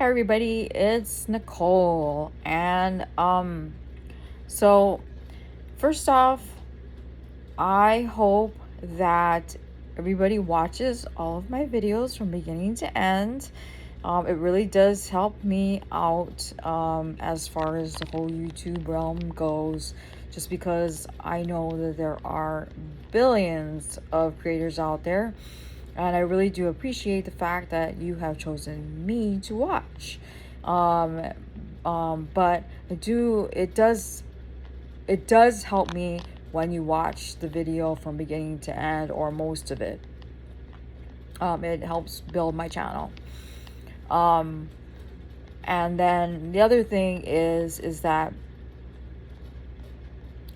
Hi everybody, it's Nicole. And so first off, I hope that everybody watches all of my videos from beginning to end. It really does help me out as far as the whole YouTube realm goes, just because I know that there are billions of creators out there, and I really do appreciate the fact that you have chosen me to watch. Um, but it does help me when you watch the video from beginning to end, or most of it. It helps build my channel. And then the other thing is that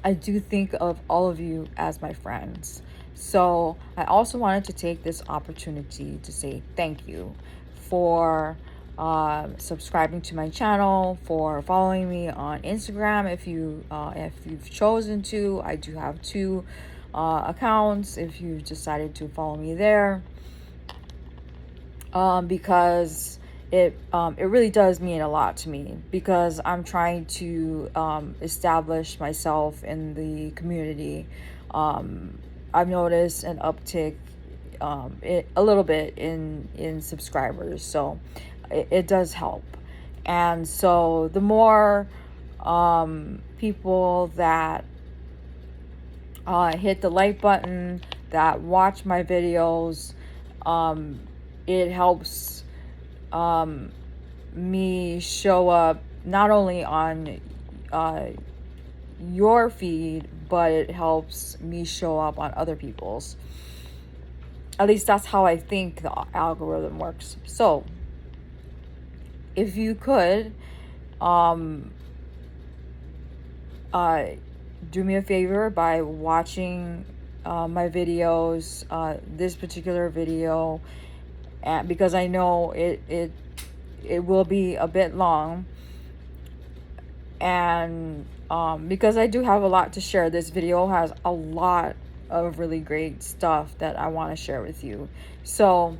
I do think of all of you as my friends. So I also wanted to take this opportunity to say thank you for subscribing to my channel, for following me on Instagram. If you've chosen to, I do have two accounts. If you've decided to follow me there, because it really does mean a lot to me, because I'm trying to establish myself in the community. I've noticed an uptick a little bit in subscribers, so it does help. And so the more people that hit the like button, that watch my videos, it helps me show up not only on your feed, but it helps me show up on other people's. At least that's how I think the algorithm works. So if you could do me a favor by watching my videos, this particular video, because I know it will be a bit long, and because I do have a lot to share. This video has a lot of really great stuff that I want to share with you. So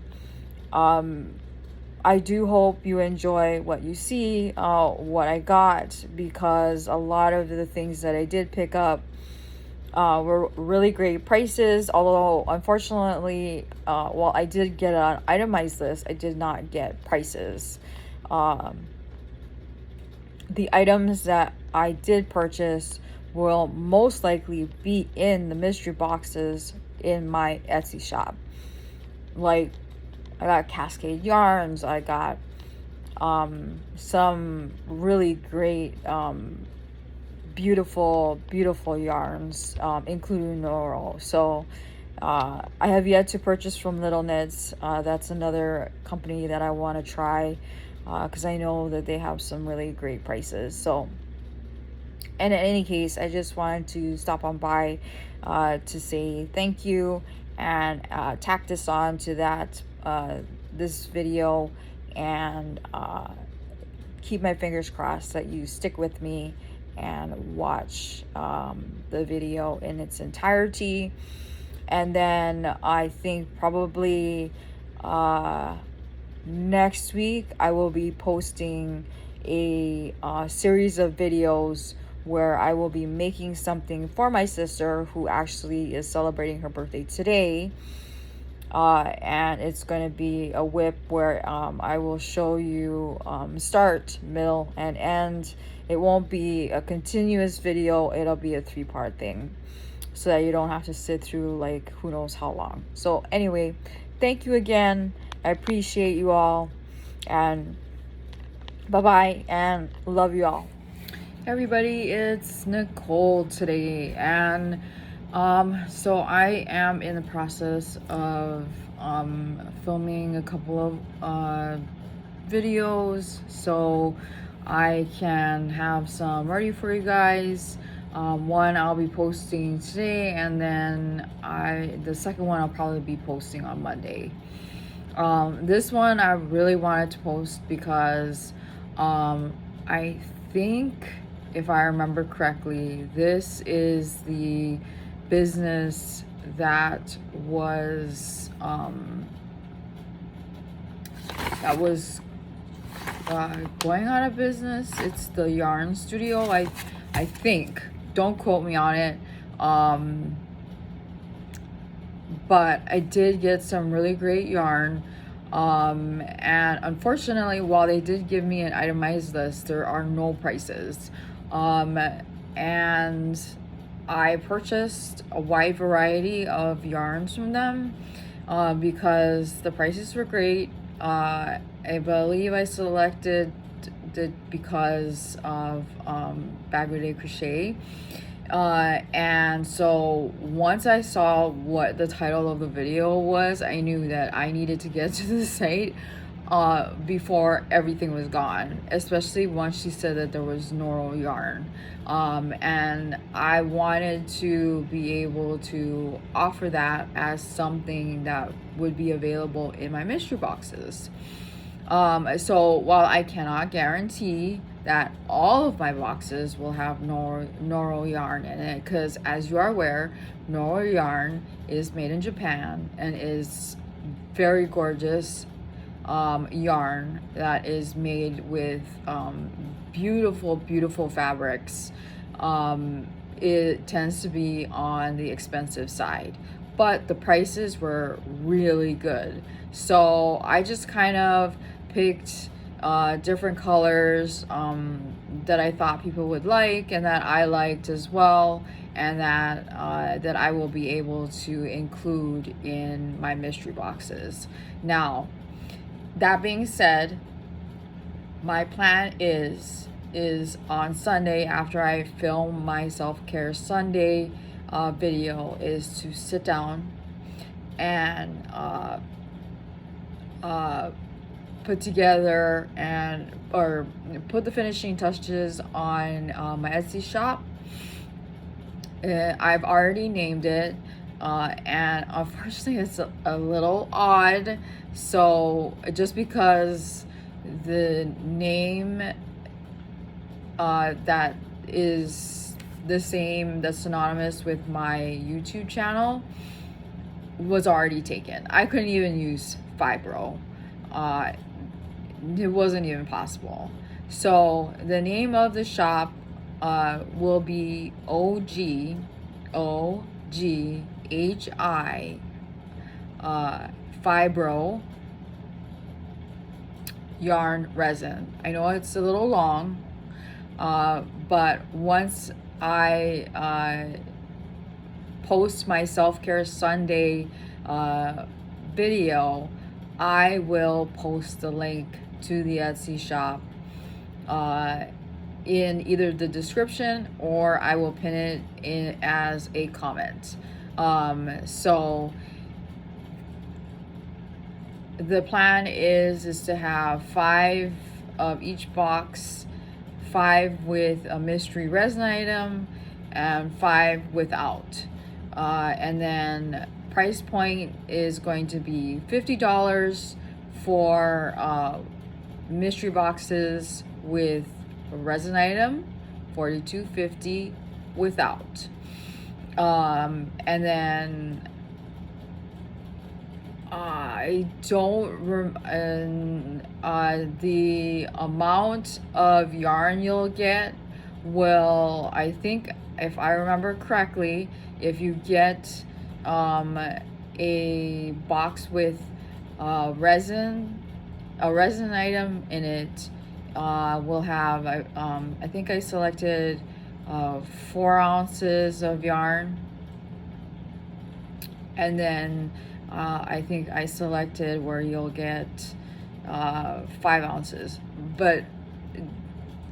I do hope you enjoy what you see, what I got, because a lot of the things that I did pick up were really great prices. Although unfortunately, well, I did get an itemized list, I did not get prices. The items that I did purchase will most likely be in the mystery boxes in my Etsy shop. Like, I got Cascade yarns, I got some really great beautiful yarns, including Noro. So I have yet to purchase from Little Knits. That's another company that I want to try, because I know that they have some really great prices. So, and in any case, I just wanted to stop on by to say thank you, and tack this on to that this video, and keep my fingers crossed that you stick with me and watch the video in its entirety. And then I think probably next week I will be posting a series of videos where I will be making something for my sister, who actually is celebrating her birthday today. And it's going to be a whip where I will show you start, middle, and end. It won't be a continuous video, it'll be a 3-part thing, so that you don't have to sit through like who knows how long. So anyway, thank you again. I appreciate you all, and bye-bye, and love you all. Everybody, it's Nicole today, and so I am in the process of filming a couple of videos, so I can have some ready for you guys. One I'll be posting today, and then the second one I'll probably be posting on Monday. This one I really wanted to post because I think, if I remember correctly, this is the business that was going out of business. It's the yarn studio. I think. Don't quote me on it. But I did get some really great yarn. And unfortunately, while they did give me an itemized list, there are no prices. And I purchased a wide variety of yarns from them because the prices were great. I believe I selected it because of Bagwide Crochet. And so once I saw what the title of the video was, I knew that I needed to get to the site before everything was gone, especially once she said that there was Noro yarn. And I wanted to be able to offer that as something that would be available in my mystery boxes. So while I cannot guarantee that all of my boxes will have Noro yarn in it, because as you are aware, Noro yarn is made in Japan and is very gorgeous yarn that is made with beautiful fabrics. It tends to be on the expensive side, but the prices were really good. So I just kind of picked different colors that I thought people would like and that I liked as well, and that I will be able to include in my mystery boxes. Now, that being said, my plan is on Sunday, after I film my Selfcare Sunday video, is to sit down and put together or put the finishing touches on my Etsy shop. I've already named it, and unfortunately it's a little odd. So just because the name that is the same, that's synonymous with my YouTube channel, was already taken. I couldn't even use Fibro. It wasn't even possible. So the name of the shop will be OGHI Fibro yarn resin. I know it's a little long, but once I post my Selfcare Sunday video, I will post the link to the Etsy shop in either the description, or I will pin it in as a comment. So the plan is to have 5 of each box, 5 with a mystery resin item and 5 without. And then price point is going to be $50 for mystery boxes with a resin item, $42.50 without. And then I don't the amount of yarn you'll get will, I think, if I remember correctly, if you get a box with a resin item in it, will have I think I selected 4 ounces of yarn, and then I think I selected where you'll get 5 ounces, but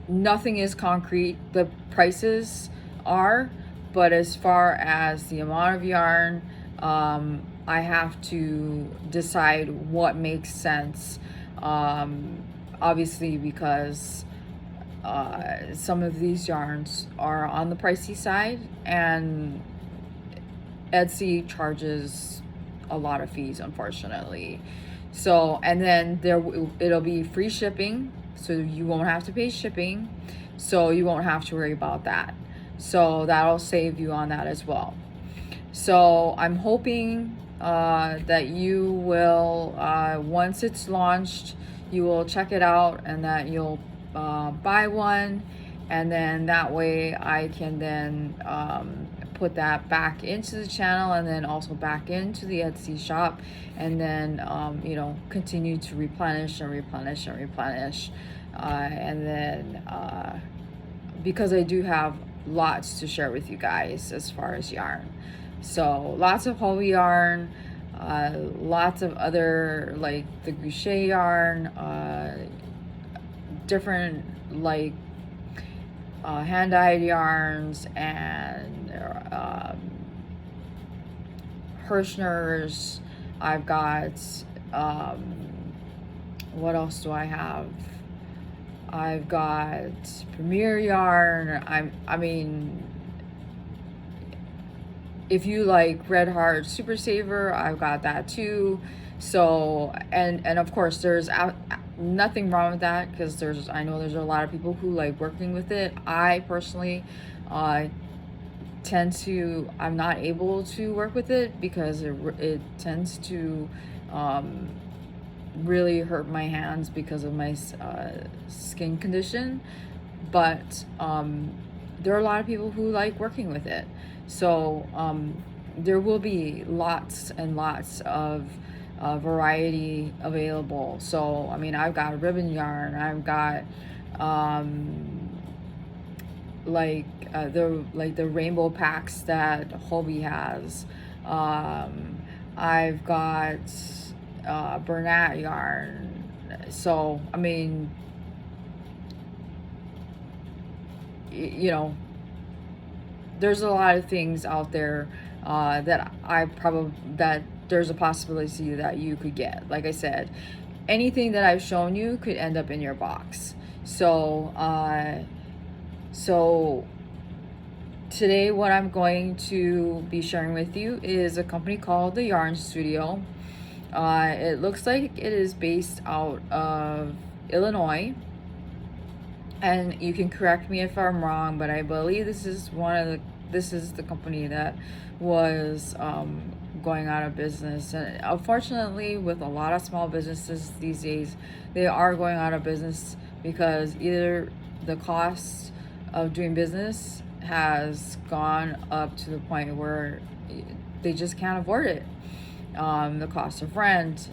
nothing is concrete. The prices are, but as far as the amount of yarn, I have to decide what makes sense. Obviously, because some of these yarns are on the pricey side, and Etsy charges a lot of fees, unfortunately. So, and then it'll be free shipping, so you won't have to pay shipping, so you won't have to worry about that. So that'll save you on that as well. So I'm hoping that you will, once it's launched, you will check it out and that you'll buy one, and then that way I can then put that back into the channel and then also back into the Etsy shop, and then you know, continue to replenish and replenish and replenish, and then because I do have lots to share with you guys as far as yarn. So lots of whole yarn, lots of other, like the crochet yarn, different like hand-dyed yarns, and Hirschner's. I've got what else do I have? I've got Premier yarn. I mean, if you like Red Heart Super Saver, I've got that too. So, and of course there's nothing wrong with that, because I know there's a lot of people who like working with it. I personally tend to, I'm not able to work with it because it tends to really hurt my hands because of my skin condition. But there are a lot of people who like working with it. So there will be lots and lots of variety available. So I mean, I've got ribbon yarn, I've got the rainbow packs that Hobie has. I've got Bernat yarn. So I mean, you know, there's a lot of things out there that there's a possibility that you could get. Like I said, anything that I've shown you could end up in your box. So so today what I'm going to be sharing with you is a company called the Yarn Studio. It looks like it is based out of Illinois, and you can correct me if I'm wrong, but I believe this is the company that was going out of business. And unfortunately, with a lot of small businesses these days, they are going out of business because either the cost of doing business has gone up to the point where they just can't afford it. The cost of rent,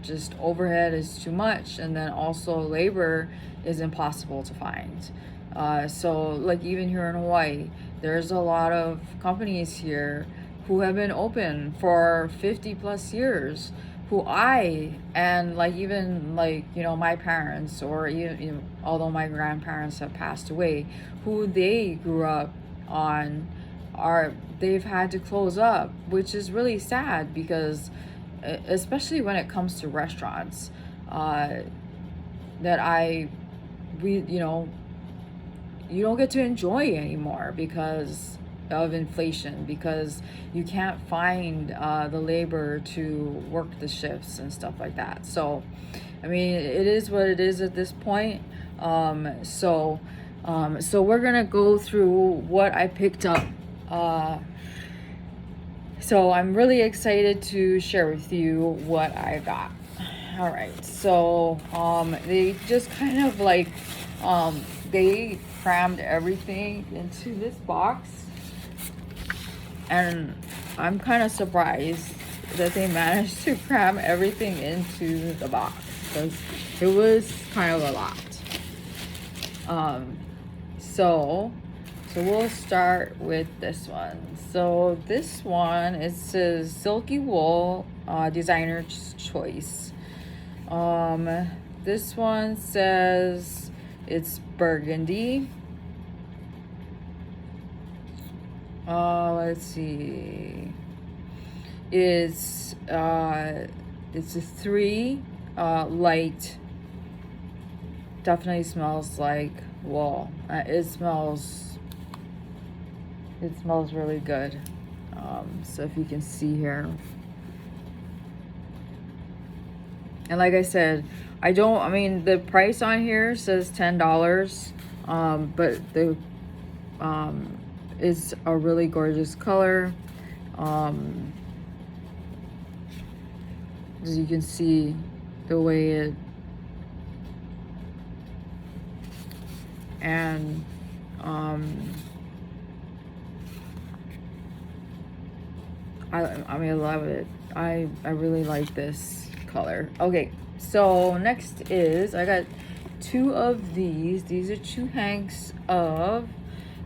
just overhead is too much, and then also labor is impossible to find. So like even here in Hawaii, there's a lot of companies here who have been open for 50 plus years, who and like even like, you know, my parents, or even, although my grandparents have passed away, who they grew up on, they've had to close up, which is really sad, because especially when it comes to restaurants, you know, you don't get to enjoy anymore because of inflation, because you can't find the labor to work the shifts and stuff like that. So I mean, it is what it is at this point. So we're gonna go through what I picked up. So I'm really excited to share with you what I got. All right, so they just kind of like they crammed everything into this box, and I'm kind of surprised that they managed to cram everything into the box, because it was kind of a lot. So we'll start with this one. So this one, it says Silky Wool, designer's choice. This one says it's burgundy. Let's see. It's a 3 light. Definitely smells like wool. It smells really good. So if you can see here, and like I said, I mean the price on here says $10, but the it's a really gorgeous color. As you can see, the way And I mean, I love it. I really like this color. Okay, so next is, I got 2 of these. These are 2 hanks of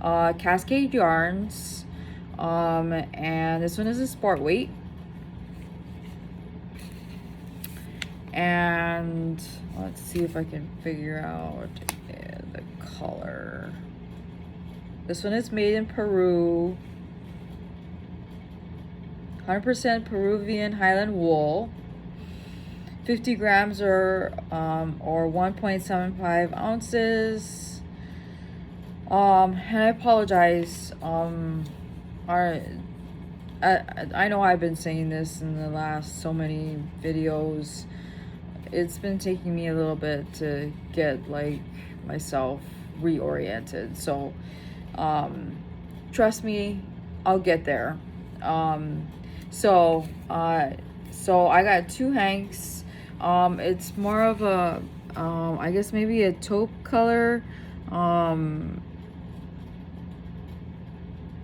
Cascade yarns. And this one is a sport weight. And let's see if I can figure out the color. This one is made in Peru. 100% Peruvian Highland wool. 50 grams or 1.75 ounces. And I apologize. I know I've been saying this in the last so many videos. It's been taking me a little bit to get like myself reoriented. So trust me, I'll get there. So I got 2 hanks. It's more of a I guess maybe a taupe color.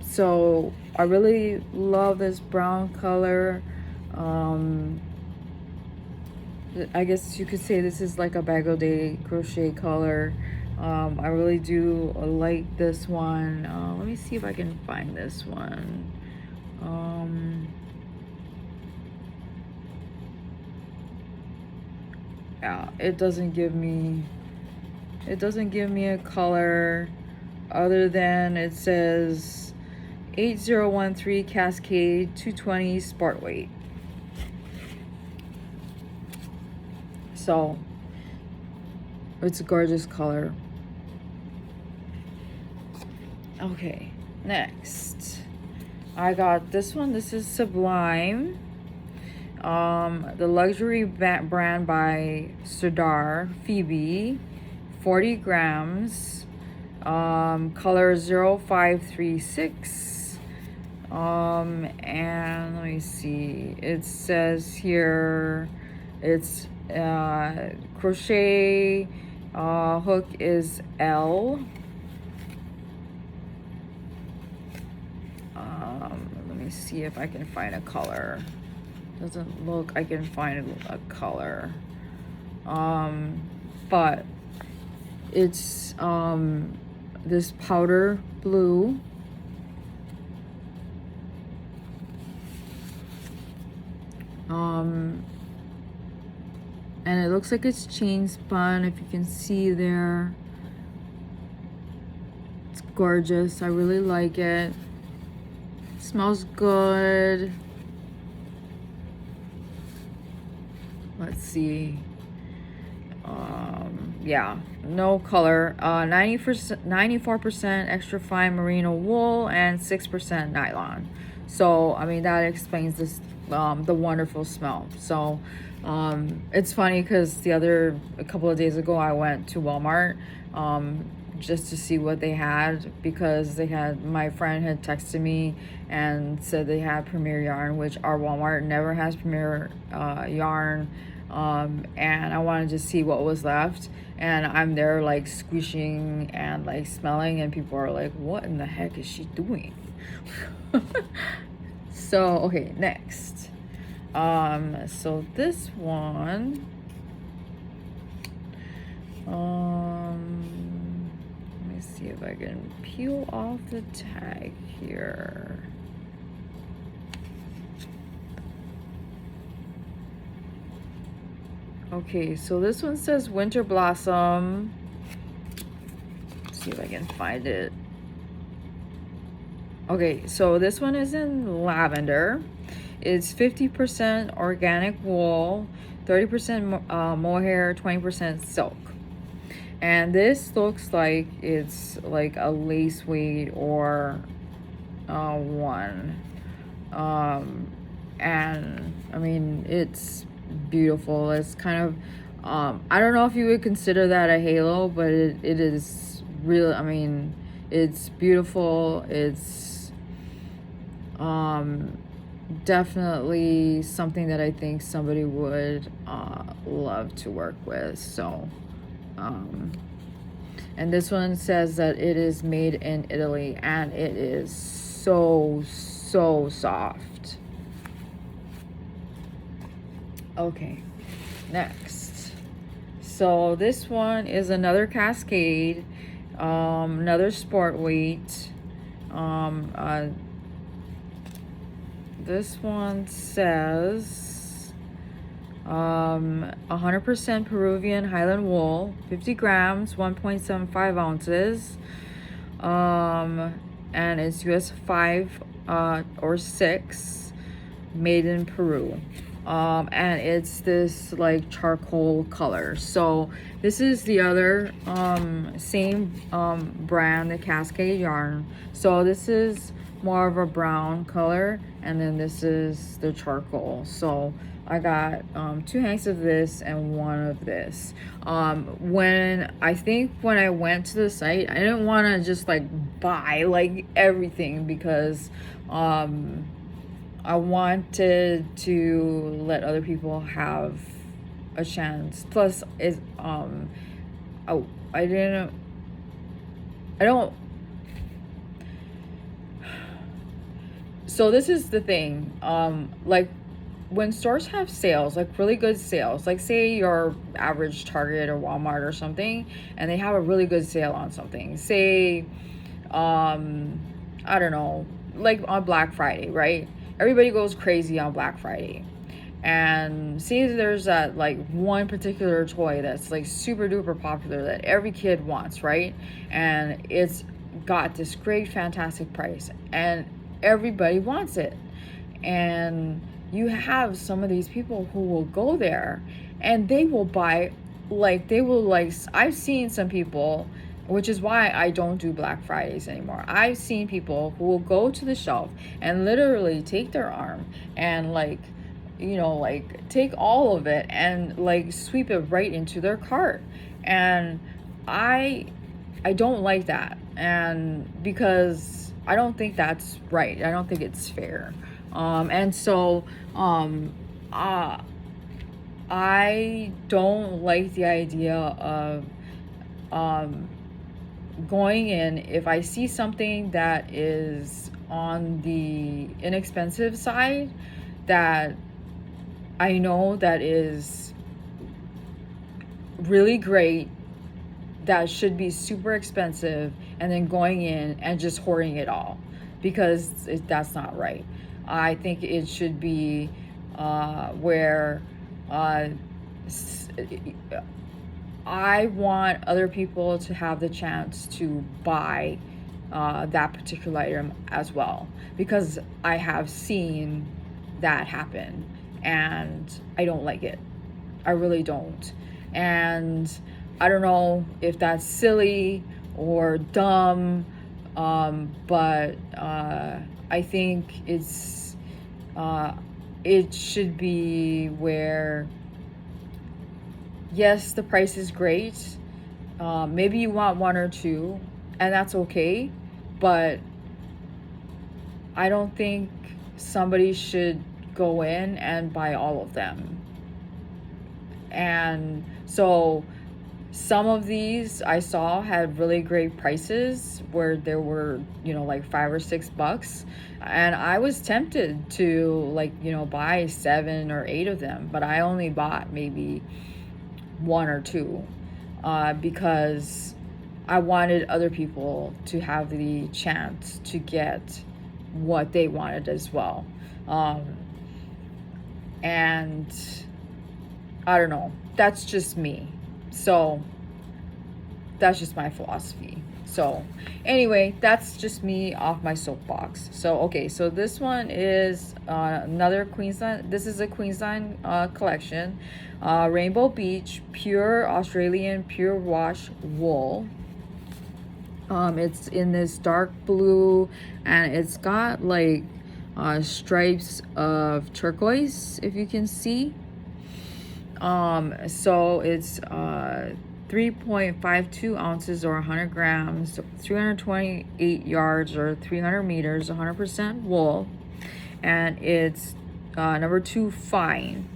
So I really love this brown color. I guess you could say this is like a Bag O' Day crochet color. I really do like this one. Let me see if I can find this one. Yeah, it doesn't give me a color other than it says 8013 Cascade 220 Sport Weight. So it's a gorgeous color. Okay, next I got this one. This is Sublime, the luxury brand by Sardar Phoebe. 40 grams, color 0536. And let me see, it says here it's crochet hook is L. Let me see if I can find a color. Doesn't look I can find a color. But it's this powder blue. And it looks like it's chain spun, if you can see there. It's gorgeous. I really like it. Smells good. Let's see. Yeah, no color. 94% extra fine merino wool and 6% nylon. So I mean, that explains this the wonderful smell. So it's funny because a couple of days ago I went to Walmart just to see what they had, because my friend had texted me and said they had Premier yarn, which our Walmart never has Premier yarn. And I wanted to see what was left, and I'm there like squishing and like smelling, and people are like, what in the heck is she doing? So okay, next. So this one, let me see if I can peel off the tag here. Okay, so this one says Winter Blossom. Let's see if I can find it. Okay, so this one is in lavender. It's 50% organic wool, 30% mohair, 20% silk. And this looks like it's like a lace weight or one. And I mean, it's beautiful. It's kind of I don't know if you would consider that a halo, but it is real. I mean, it's beautiful. It's definitely something that I think somebody would love to work with. So And this one says that it is made in Italy, and it is so soft. Okay, next. So this one is another Cascade, another sport weight. This one says 100% Peruvian Highland wool, 50 grams, 1.75 ounces, and it's US 5 or 6, made in Peru. And it's this like charcoal color. So this is the other same brand, the Cascade yarn. So this is more of a brown color, and then this is the charcoal. So I got 2 hanks of this and 1 of this. When I went to the site, I didn't want to just like buy like everything, because I wanted to let other people have a chance. Plus, I don't. So this is the thing. Like when stores have sales, like really good sales, like say your average Target or Walmart or something, and they have a really good sale on something. Say, I don't know, like on Black Friday, right? Everybody goes crazy on Black Friday. And see, there's that like one particular toy that's like super duper popular that every kid wants, right? And it's got this great fantastic price, and everybody wants it. And you have some of these people who will go there and they will buy, like I've seen some people, which is why I don't do Black Fridays anymore. I've seen people who will go to the shelf and literally take their arm and like, you know, like take all of it and like sweep it right into their cart. And I don't like that. And because I don't think that's right. I don't think it's fair. And so I don't like the idea of going in. If I see something that is on the inexpensive side that I know that is really great, that should be super expensive, and then going in and just hoarding it all, because that's not right. I think it should be where I want other people to have the chance to buy that particular item as well, because I have seen that happen and I don't like it. I really don't. And I don't know if that's silly or dumb, but I think it should be where, yes, the price is great. Maybe you want 1 or 2, and that's okay. But I don't think somebody should go in and buy all of them. And so some of these I saw had really great prices where there were, you know, like $5 or $6. And I was tempted to like, you know, buy 7 or 8 of them, but I only bought maybe 1 or 2 because I wanted other people to have the chance to get what they wanted as well. And I don't know, that's just me. So that's just my philosophy. So anyway, that's just me off my soapbox. So okay, so this one is another Queensland. This is a Queensland collection. Rainbow Beach pure Australian pure wash wool. It's in this dark blue, and it's got like stripes of turquoise, if you can see. So it's 3.52 ounces or 100 grams, 328 yards or 300 meters, 100% wool, and it's number 2 fine.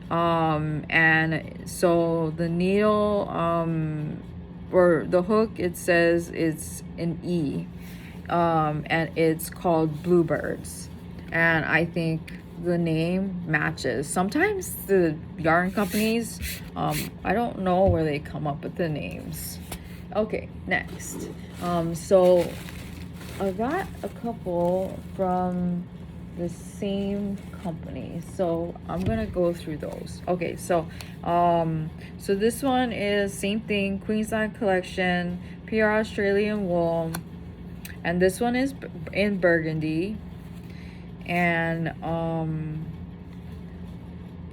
And so the needle or the hook, it says it's an E, and it's called Bluebirds, and I think the name matches. Sometimes the yarn companies, I don't know where they come up with the names. Okay, next. So I got a couple from the same company, so I'm gonna go through those. Okay, so so this one is same thing, Queensland collection, pure Australian wool, and this one is in burgundy. And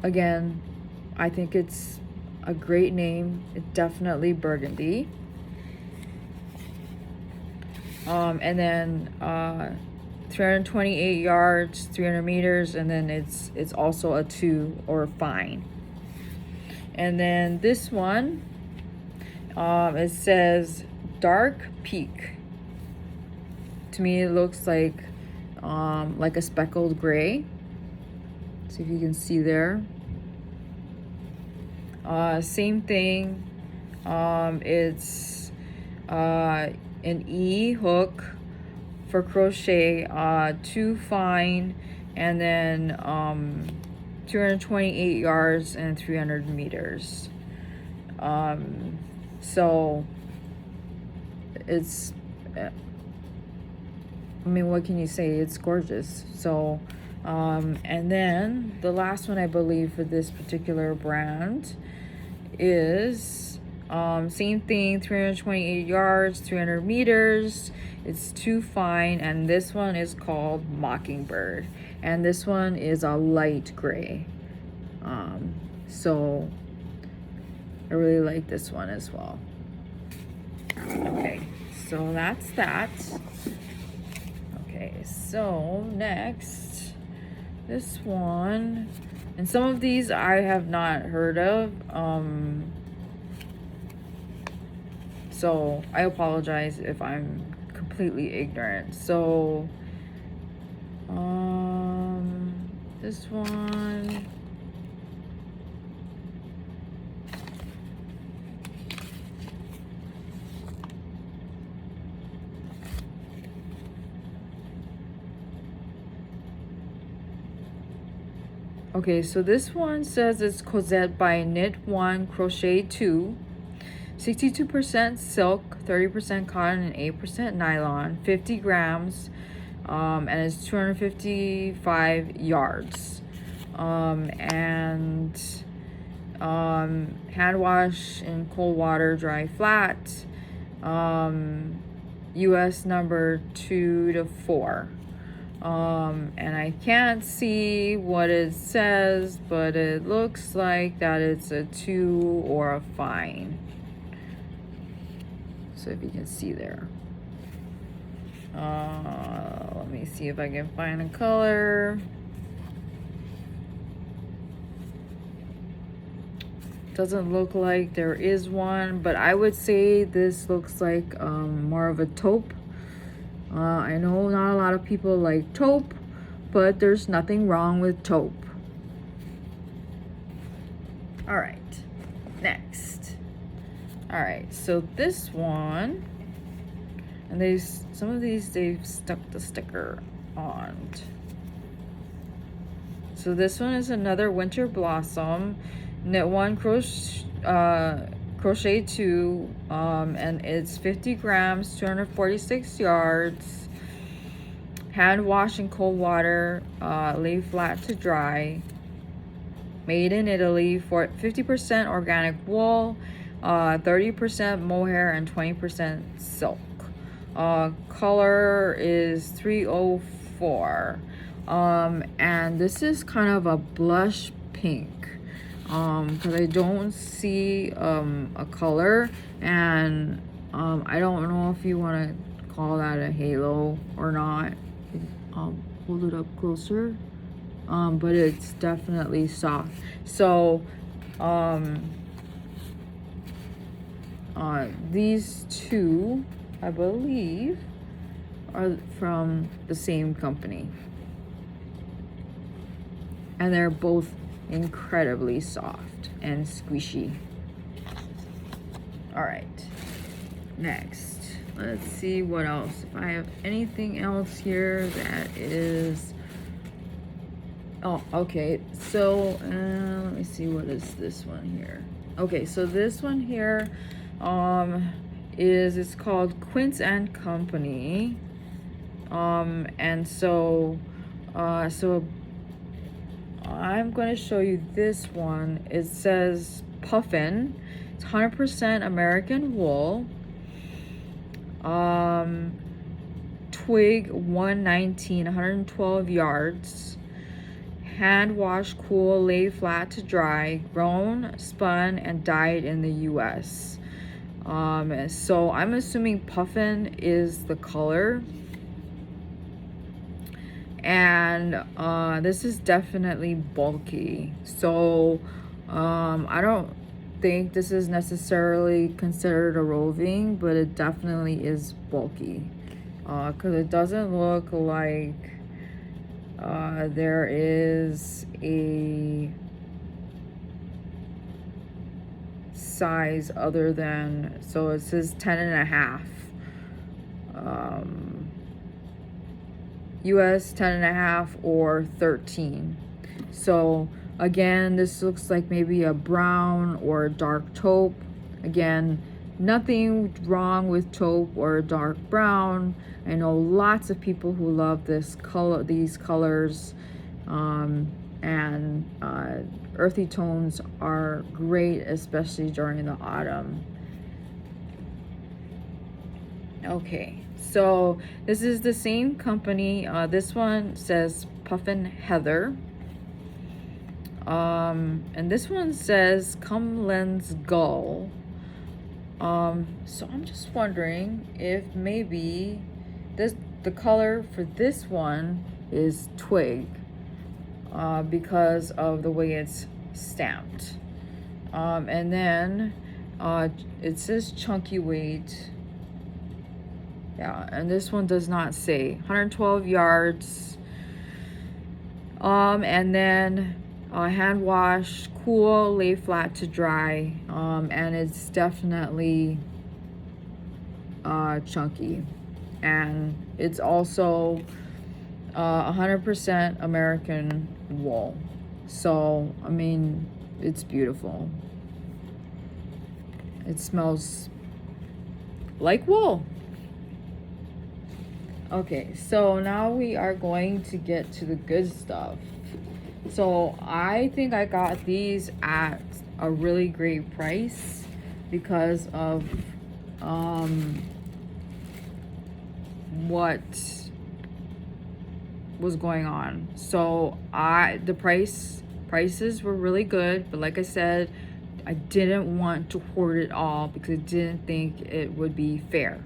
again, I think it's a great name. It's definitely burgundy. And then 328 yards, 300 meters, and then it's also a 2 or fine. And then this one, it says dark peak. To me, it looks like a speckled gray. See if you can see there. Same thing. It's an E hook for crochet, 2 fine, and then 228 yards and 300 meters. So it's, I mean, what can you say? It's gorgeous. So and then the last one I believe for this particular brand is same thing, 328 yards, 300 meters. It's 2 fine, and this one is called Mockingbird, and this one is a light gray. So I really like this one as well. Okay, so that's that. Okay, so next, this one, and some of these I have not heard of, so I apologize if I'm completely ignorant. So this one, okay, so this one says it's Cosette by Knit 1 Crochet 2, 62% silk, 30% cotton, and 8% nylon, 50 grams, and it's 255 yards. And hand wash in cold water, dry flat, US number 2 to 4. And I can't see what it says, but it looks like that it's a 2 or a fine. So if you can see there. Let me see if I can find a color. Doesn't look like there is one, but I would say this looks like more of a taupe. I know not a lot of people like taupe, but there's nothing wrong with taupe. All right, next. All right, so this one, and some of these they've stuck the sticker on. So this one is another winter blossom, knit 1 crochet 2, and it's 50 grams, 246 yards, hand wash in cold water, lay flat to dry, made in Italy, for 50% organic wool, 30% mohair, and 20% silk. Color is 304, and this is kind of a blush pink, because I don't see a color, and I don't know if you want to call that a halo or not. I'll hold it up closer, but it's definitely soft. So these two, I believe, are from the same company, and they're both incredibly soft and squishy. All right, next. Let's see what else. If I have anything else here that is... Oh, okay. So, let me see, what is this one here? Okay, so this one here it's called Quince and Company. And so I'm going to show you this one. It says Puffin. It's 100% American wool. Twig 119, 112 yards. Hand wash, cool, lay flat to dry, grown, spun, and dyed in the US. So I'm assuming Puffin is the color. And this is definitely bulky. So I don't think this is necessarily considered a roving, but it definitely is bulky. Because it doesn't look like there is a size other than, so it says 10.5. US 10.5 or 13. So again, this looks like maybe a brown or a dark taupe. Again, nothing wrong with taupe or a dark brown. I know lots of people who love this color, these colors, and earthy tones are great, especially during the autumn. Okay, so this is the same company. This one says Puffin Heather. And this one says Cumlin's Gull. So I'm just wondering if maybe the color for this one is twig, because of the way it's stamped. And then it says chunky weight. Yeah, and this one does not say 112 yards. And then hand wash, cool, lay flat to dry. And it's definitely chunky. And it's also 100% American wool. So, I mean, it's beautiful. It smells like wool. Okay, so now we are going to get to the good stuff. So I think I got these at a really great price because of what was going on. So the prices were really good, but like I said, I didn't want to hoard it all because I didn't think it would be fair.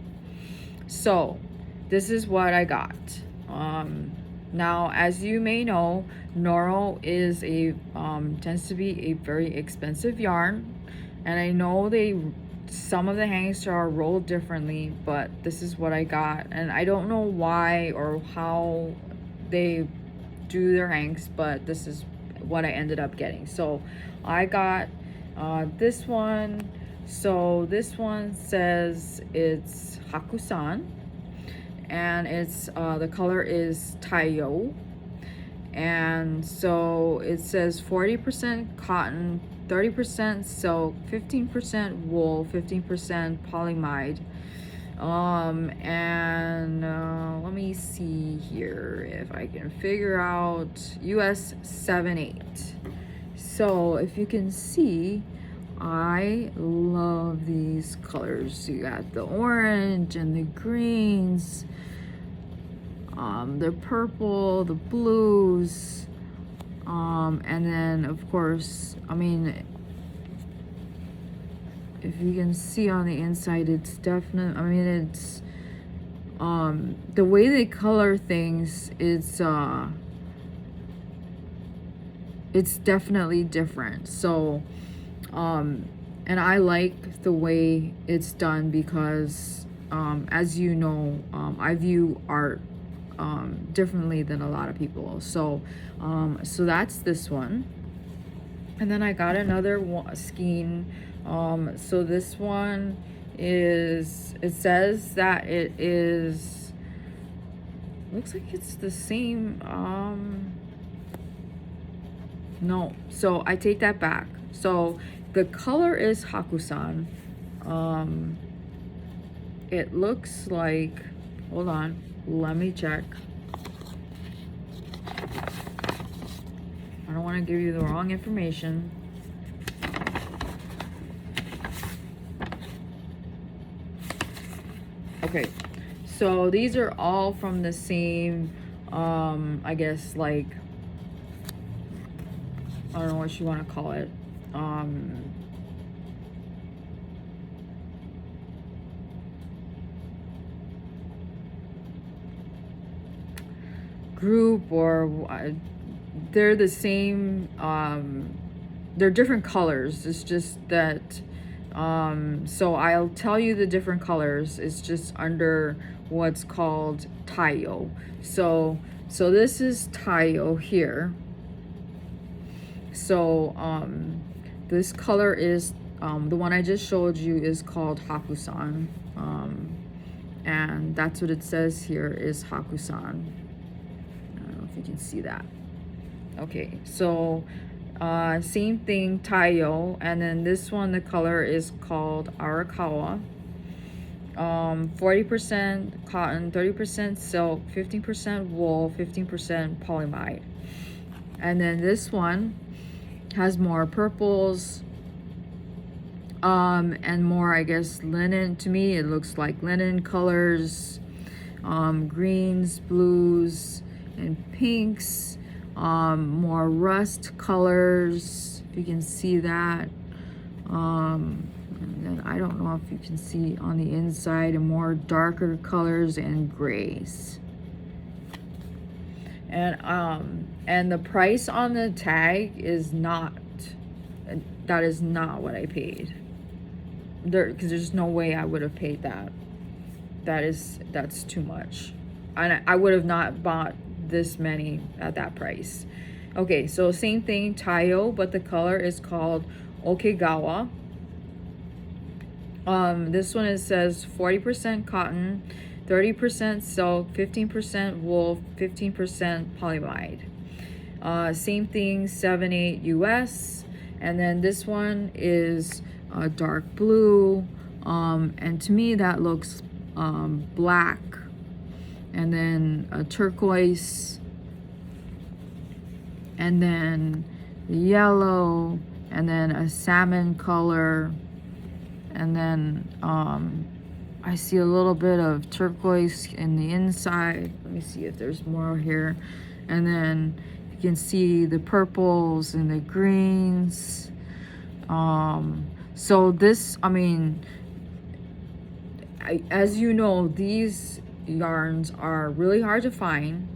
So this is what I got. Now, as you may know, Noro is tends to be a very expensive yarn, and I know some of the hangings are rolled differently, but this is what I got, and I don't know why or how they do their hanks, but this is what I ended up getting. So I got this one. So this one says it's Hakusan, and it's the color is Taiyo, and so it says 40% cotton, 30% silk, 15% wool, 15% polyamide. And let me see here if I can figure out US 7/8. So if you can see, I love these colors. You got the orange and the greens, the purple, the blues, and then of course, I mean, if you can see on the inside, it's definitely, I mean, it's the way they color things, it's definitely different. So and I like the way it's done because as you know, I view art differently than a lot of people. So so that's this one. And then I got another skein. So this one is, it says that it is, looks like it's the same, no, so I take that back. So the color is Hakusan. It looks like, hold on, let me check. I don't want to give you the wrong information. Okay, so these are all from the same, I guess, like, I don't know what you want to call it. Group, or they're the same, they're different colors. It's just that, so I'll tell you the different colors. It's just under what's called Taiyo. So this is Taiyo here. So this color is, the one I just showed you is called Hakusan. And that's what it says here is Hakusan. I don't know if you can see that. Okay, so same thing, Taiyo, and then this one, the color is called Arakawa. 40% cotton, 30% silk, 15% wool, 15% polyamide. And then this one has more purples, and more, I guess, linen. To me, it looks like linen colors, greens, blues, and pinks. More rust colors, if you can see that. And then I don't know if you can see on the inside, and more darker colors and grays. And the price on the tag is not, that is not what I paid. Because there's no way I would have paid that. That's too much. And I would have not bought this many at that price. Okay, so same thing, Taiyo, but the color is called Ikkogawa. This one, it says 40% cotton, 30% silk, 15% wool, 15% polyamide. Same thing, 7/8 US. And then this one is dark blue, and to me that looks black, and then a turquoise, and then the yellow, and then a salmon color, and then I see a little bit of turquoise in the inside. Let me see if there's more here. And then you can see the purples and the greens. So this, I mean, as you know, these yarns are really hard to find.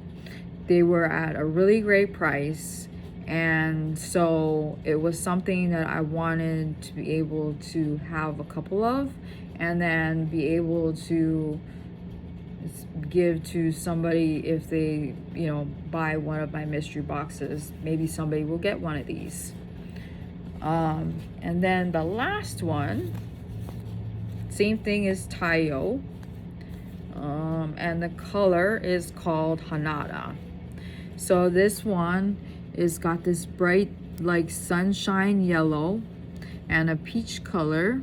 They were at a really great price, and so it was something that I wanted to be able to have a couple of, and then be able to give to somebody if they, you know, buy one of my mystery boxes. Maybe somebody will get one of these. And then the last one, same thing as Taiyo, and the color is called Hanada. So this one is got this bright, like, sunshine yellow and a peach color,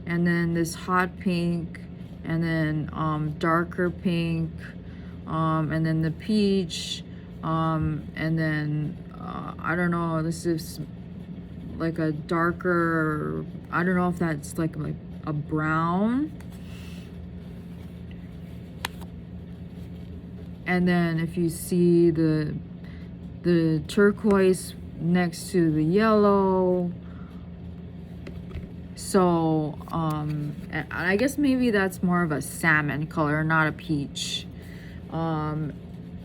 and then this hot pink, and then darker pink, and then the peach, and then I don't know, this is like a darker, I don't know if that's like a brown. And then if you see the turquoise next to the yellow. So and I guess maybe that's more of a salmon color, not a peach.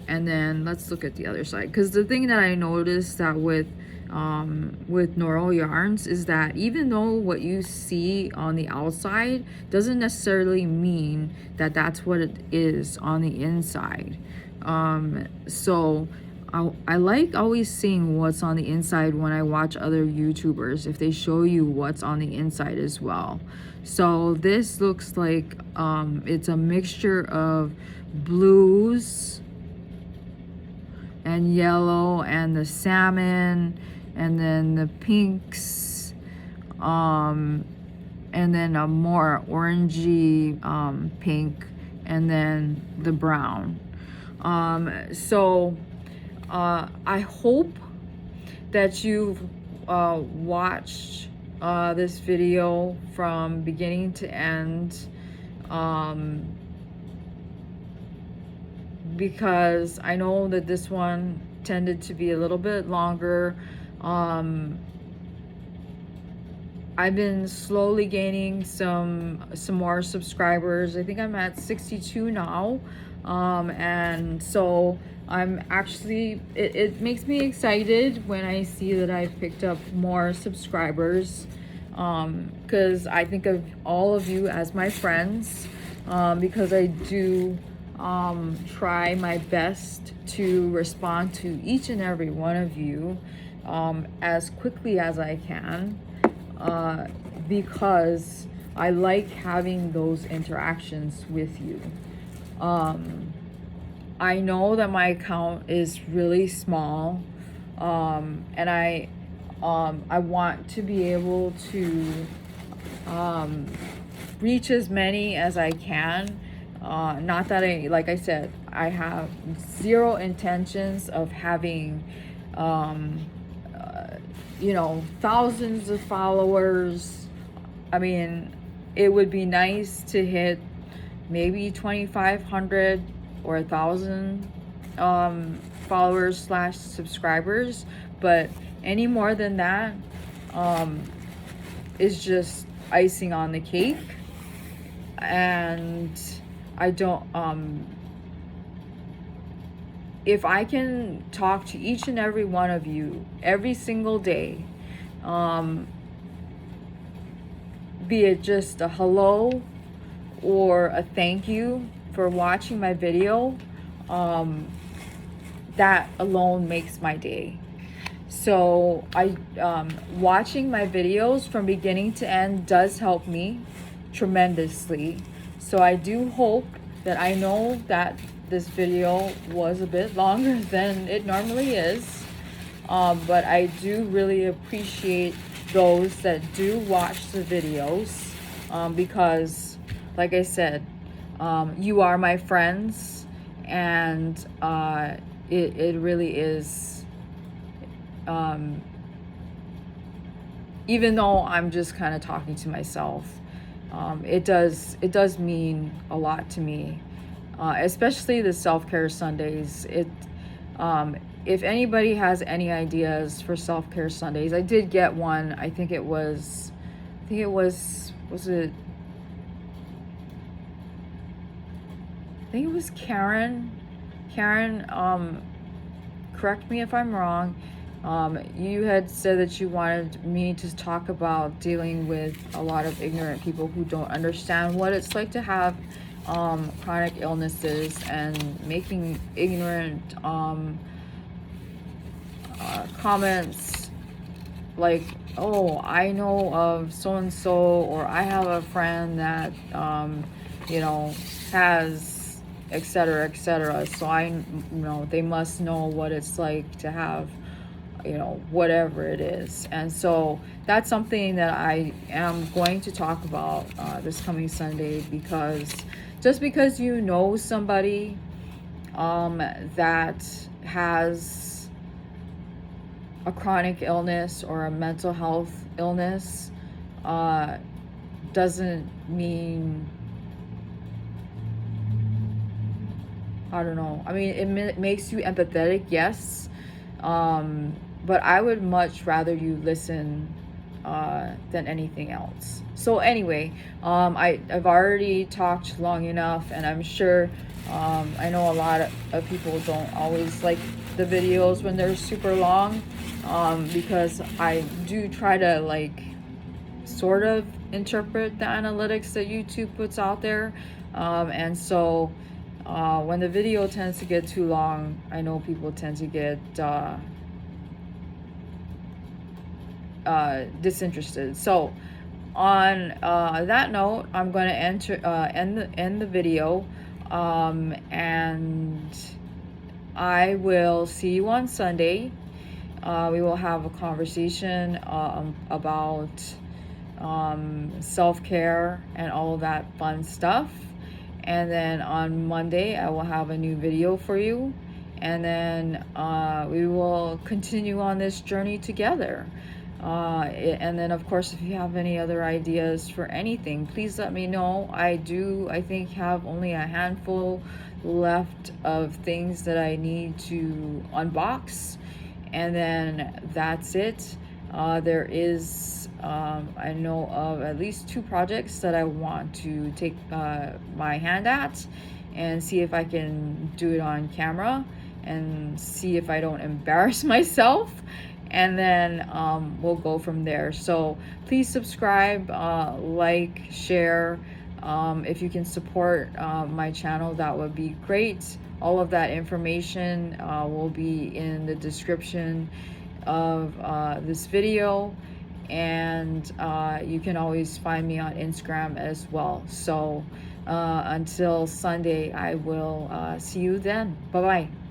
And then let's look at the other side, because the thing that I noticed that with Noro yarns is that even though what you see on the outside doesn't necessarily mean that that's what it is on the inside. So I like always seeing what's on the inside when I watch other YouTubers, if they show you what's on the inside as well. So this looks like it's a mixture of blues and yellow and the salmon and then the pinks, and then a more orangey pink, and then the brown. I hope that you've watched this video from beginning to end, because I know that this one tended to be a little bit longer. I've been slowly gaining some more subscribers. I think I'm at 62 now, and so I'm actually, it makes me excited when I see that I've picked up more subscribers, because I think of all of you as my friends, because I do try my best to respond to each and every one of you as quickly as I can, because I like having those interactions with you. I know that my account is really small, and I want to be able to reach as many as I can. Not that like I said, I have zero intentions of having thousands of followers. I mean, it would be nice to hit maybe 2,500 or 1,000 followers / subscribers, but any more than that is just icing on the cake. And I don't, if I can talk to each and every one of you every single day, be it just a hello or a thank you for watching my video, that alone makes my day. So watching my videos from beginning to end does help me tremendously. So I do hope that, I know that this video was a bit longer than it normally is, but I do really appreciate those that do watch the videos, because like I said, you are my friends, and it really is, even though I'm just kind of talking to myself, it does mean a lot to me, especially the Self-Care Sundays. If anybody has any ideas for Self-Care Sundays, I did get one. I think it was Karen. Correct me if I'm wrong. You had said that you wanted me to talk about dealing with a lot of ignorant people who don't understand what it's like to have chronic illnesses, and making ignorant comments like, oh, I know of so and so, or I have a friend that has etc., etc. So they must know what it's like to have whatever it is. And so that's something that I am going to talk about this coming Sunday, because just because you know somebody that has a chronic illness or a mental health illness doesn't mean, I don't know. I mean, it makes you empathetic, yes. But I would much rather you listen than anything else. So anyway, I've already talked long enough, and I'm sure I know a lot of people don't always like the videos when they're super long, because I do try to sort of interpret the analytics that YouTube puts out there, and so When the video tends to get too long, I know people tend to get disinterested. So on that note, I'm going to end the video, and I will see you on Sunday. We will have a conversation about self-care and all that fun stuff. And then on Monday, I will have a new video for you. And then we will continue on this journey together. And then, of course, if you have any other ideas for anything, please let me know. I think, have only a handful left of things that I need to unbox. And then that's it. There is, I know of at least 2 projects that I want to take my hand at and see if I can do it on camera and see if I don't embarrass myself. And then we'll go from there. So please subscribe, like, share. If you can support my channel, that would be great. All of that information will be in the description of this video, and you can always find me on Instagram as well. So until Sunday, I will see you then. Bye bye.